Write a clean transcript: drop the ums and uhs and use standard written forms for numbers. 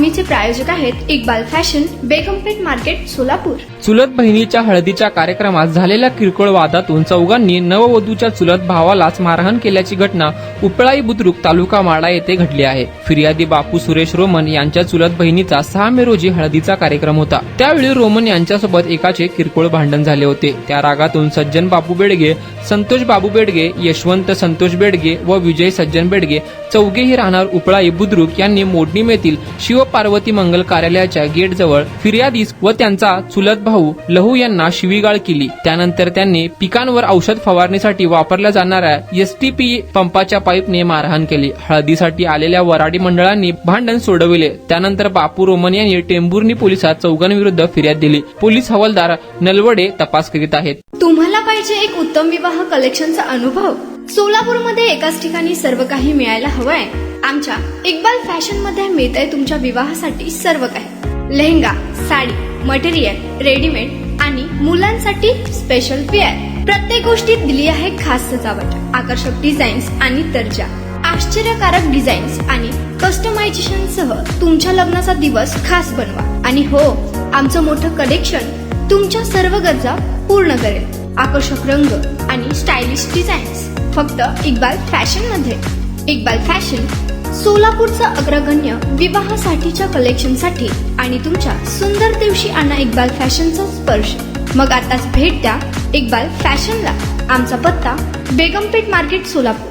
बातमीचे प्रायोजक आहेत Iqbal fashion, बेगमपेठ market, Solapur. चुलत बहिणीच्या हळदीच्या कार्यक्रमात झालेल्या किरकोळ वादातून चौघांनी नववधूच्या चुलत भावालाच मारहाण केल्याची घटना उपळाई बुद्रुक तालुका माडा येथे घडली आहे। फिर्यादी बापू सुरेश रोमन यांच्या चुलत बहिणीचा 6 मे रोजी हळदीचा कार्यक्रम होता। त्यावेळी रोमन यांच्यासोबत एकाचे किरकोळ भांडण झाले होते। त्या रागातून सज्जन बापू बेडगे, संतोष बाबू बेडगे, यशवंत संतोष बेडगे व विजय सज्जन बेडगे चौघेही राहणार उपळाई बुद्रुक यांनी मोडणीम येथील शिवपार्वती मंगल कार्यालयाच्या गेट जवळ फिर्यादीस व त्यांचा चुलत भाऊ लहू यांना शिवीगाळ केली। त्यानंतर त्यांनी पिकांवर औषध फवारणीसाठी वापरल्या जाणाऱ्या एसटीपी पंपाच्या पाईपने मारहाण केली। हळदीसाठी आलेल्या वराडी मंडळांनी भांडण सोडविले। त्यानंतर बापू रोमन यांनी टेंभुर्णी पोलिसात चौघांविरुद्ध फिर्याद दिली। पोलीस हवालदार नलवडे तपास करीत आहेत। तुम्हाला पाहिजे एक उत्तम विवाह कलेक्शनचा अनुभव? सोलापूरमध्ये एकाच ठिकाणी सर्व काही मिळायला हवंय? आमच्या इक्बाल फॅशन मध्ये मिळतंय तुमच्या विवाहासाठी सर्व काही। लेहंगा, साडी, मटेरियल, रेडीमेड आणि मुलांसाठी स्पेशल वेअर। प्रत्येक गोष्टीत दिली आहे खास सजावट, आकर्षक डिझाईन्स आणि दर्जा, आश्चर्यकारक डिझाईन्स आणि कस्टमायझेशन सह तुमच्या लग्नाचा दिवस खास बनवा। आणि हो, आमचं मोठं कलेक्शन तुमच्या सर्व गरजा पूर्ण करेल। आकर्षक रंग आणि स्टायलिश डिझाईन्स फक्त इक्बाल फॅशन मध्ये। इक्बाल फॅशन सोलापूरचा अग्रगण्य विवाहासाठीच्या कलेक्शनसाठी आणि तुमच्या सुंदर दिवशी आणा इक्बाल फॅशनचा स्पर्श। मग आताच भेट द्या इक्बाल फॅशनला। आमचा पत्ता बेगमपेठ मार्केट, सोलापूर।